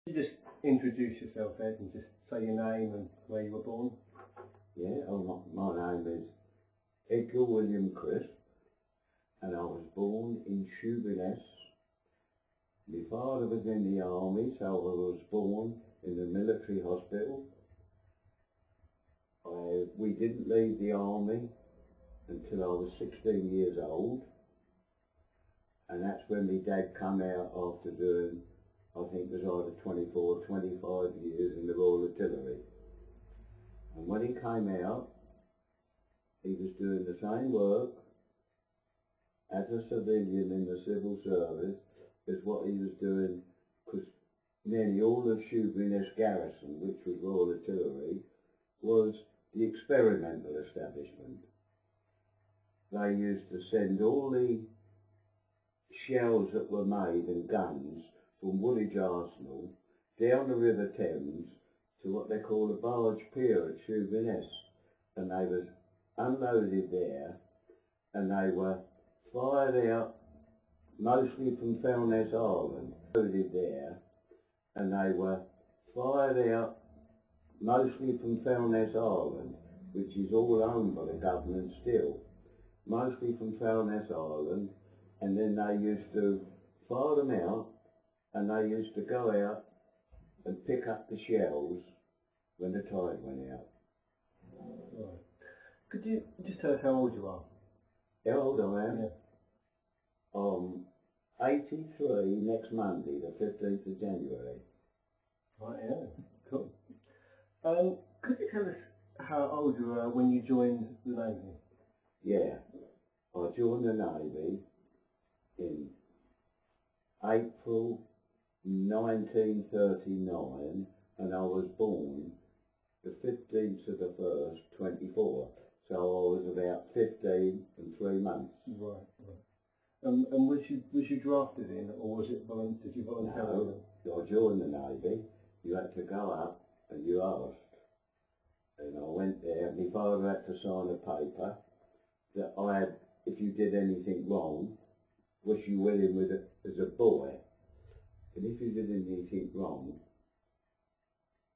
You just introduce yourself, Ed, and just say your name and where you were born. Yeah, my name is Edgar William Crisp, and I was born in Shoeburyness. My father was in the army, so I was born in the military hospital. We didn't leave the army until I was 16 years old, and that's when my dad come out after doing, I think it was either 24 or 25 years in the Royal Artillery. And when he came out, he was doing the same work as a civilian in the civil service as what he was doing, because nearly all of Shoeburyness Garrison, which was Royal Artillery, was the experimental establishment. They used to send all the shells that were made and guns from Woolwich Arsenal down the River Thames to what they call a barge pier at Shoeburyness, and they was unloaded there, and they were fired out mostly from Foulness Island, loaded there, and they were fired out mostly from Foulness Island, which is all owned by the government still, mostly from Foulness Island, and then they used to fire them out, and they used to go out and pick up the shells when the tide went out. Right. Could you just tell us how old you are? How old I am? Yeah. 83 next Monday, the 15th of January. Right, yeah, cool. Could you tell us how old you were when you joined the Navy? Yeah, I joined the Navy in April 1939, and I was born the 15th of the 1st, 24. So I was about 15 and 3 months. Right, right. And was you drafted in, or was it did you voluntarily? No, I joined the Navy. You had to go up and you asked. And I went there. My father had to sign a paper that I had, if you did anything wrong, was you willing with it as a boy. And if you did anything wrong,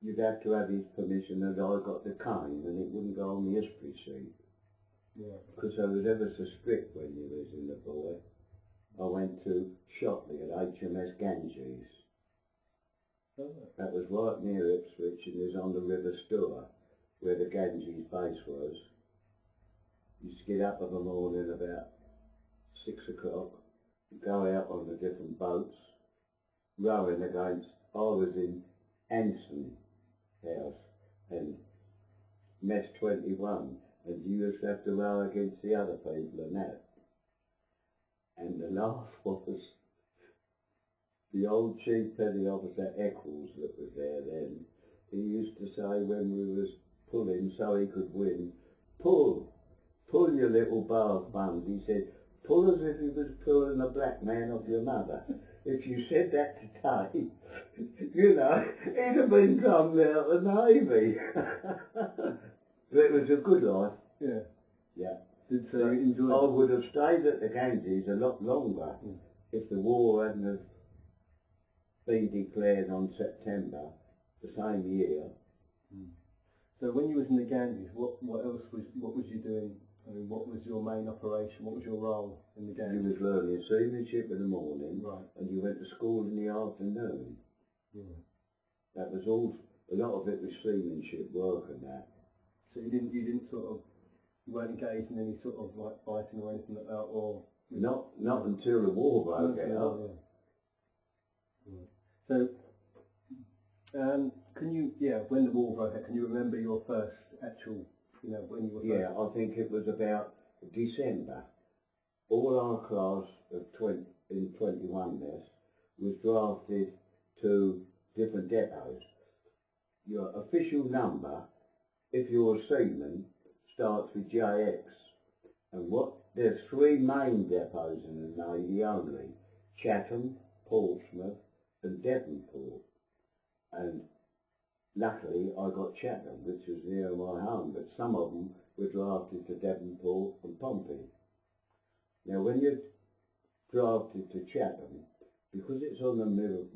you'd have to have his permission that I got the cane and it wouldn't go on the history sheet. Yeah. Because I was ever so strict when you was in the boy. I went to Shotley at HMS Ganges. Oh. That was right near Ipswich, and it was on the River Stour, where the Ganges base was. You used to get up in the morning about 6 o'clock, go out on the different boats, rowing against, I was in Anson House and Mess 21, and you used to have to row against the other people and that. And the laugh was the old chief petty officer Eccles that was there then. He used to say when we was pulling so he could win, pull your little bath buns. He said, pull as if he was pulling a black man off your mother. If you said that today, you know, he'd have been drummed out of the Navy. But it was a good life. Yeah. Yeah. So you enjoyed I would have stayed at the Ganges a lot longer if the war hadn't have been declared on September the same year. So when you was in the Ganges, what was you doing? I mean, what was your main operation? What was your role in the Ganges? You was learning seamanship in the morning, right, and you went to school in the afternoon. Yeah. That was all. A lot of it was seamanship work and that. So you didn't sort of, you weren't engaged in any sort of like fighting or anything like that, or Not until the war broke out. Yeah. So, can you, when the war broke out, can you remember your first actual, when you were first? Yeah, I think it was about December. All our class of 21 this was drafted to different depots. Your official number, if you're a seaman, starts with JX. And there's 3 main depots in the Navy only: Chatham, Portsmouth and Devonport. And luckily I got Chatham, which was near my home, but some of them were drafted to Devonport and Pompey. Now when you're drafted to Chatham, because it's on the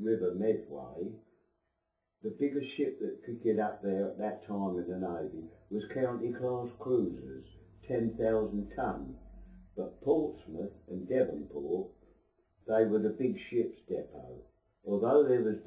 River Medway, the biggest ship that could get up there at that time in the Navy was county class cruisers, 10,000 ton. But Portsmouth and Devonport, they were the big ships depot. Although there was